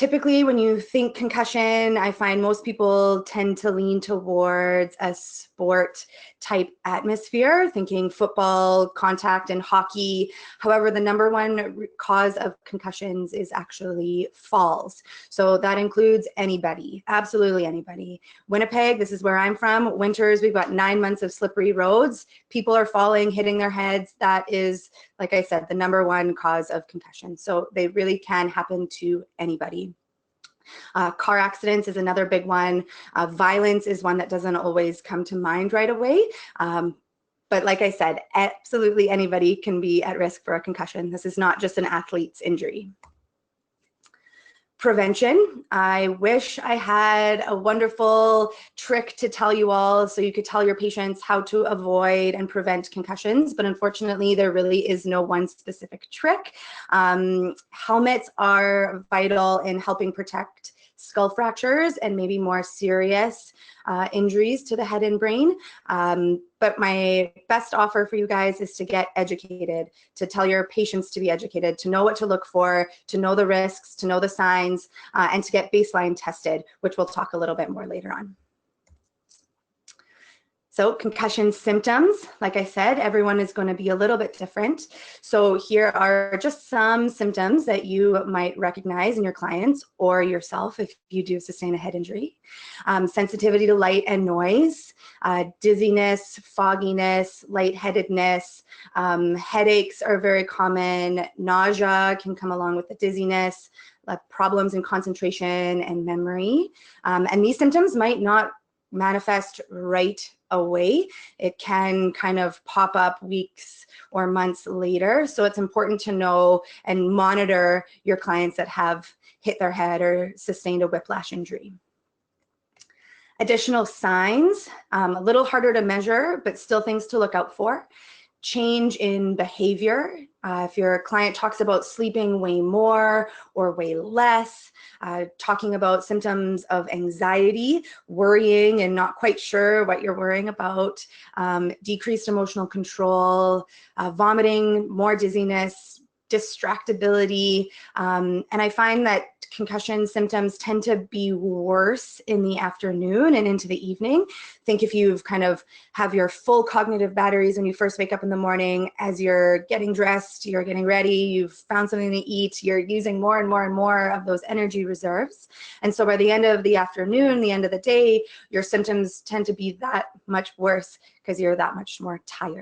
Typically, when you think concussion, I find most people tend to lean towards a sport type atmosphere, thinking football, contact, and hockey. However, the number one cause of concussions is actually falls. So that includes anybody, absolutely anybody. Winnipeg, this is where I'm from. Winters, we've got 9 months of slippery roads. People are falling, hitting their heads. That is, like I said, the number one cause of concussion. So they really can happen to anybody. Car accidents is another big one. Violence is one that doesn't always come to mind right away. But like I said, absolutely anybody can be at risk for a concussion. This is not just an athlete's injury. Prevention. I wish I had a wonderful trick to tell you all so you could tell your patients how to avoid and prevent concussions, but unfortunately there really is no one specific trick. Helmets are vital in helping protect skull fractures and maybe more serious injuries to the head and brain. But my best offer for you guys is to get educated, to tell your patients to be educated, to know what to look for, to know the risks, to know the signs, and to get baseline tested, which we'll talk a little bit more later on. So concussion symptoms, like I said, everyone is going to be a little bit different. So here are just some symptoms that you might recognize in your clients or yourself if you do sustain a head injury. Sensitivity to light and noise, dizziness, fogginess, lightheadedness, headaches are very common, nausea can come along with the dizziness, problems in concentration and memory. And these symptoms might not manifest right away. It can kind of pop up weeks or months later. So it's important to know and monitor your clients that have hit their head or sustained a whiplash injury. Additional signs, a little harder to measure, but still things to look out for. Change in behavior. If your client talks about sleeping way more or way less, talking about symptoms of anxiety, worrying and not quite sure what you're worrying about, decreased emotional control, vomiting, more dizziness, distractibility, and I find that concussion symptoms tend to be worse in the afternoon and into the evening. Think if you've kind of have your full cognitive batteries when you first wake up in the morning, as you're getting dressed, you're getting ready, you've found something to eat, you're using more and more and more of those energy reserves. And so by the end of the afternoon, the end of the day, your symptoms tend to be that much worse because you're that much more tired.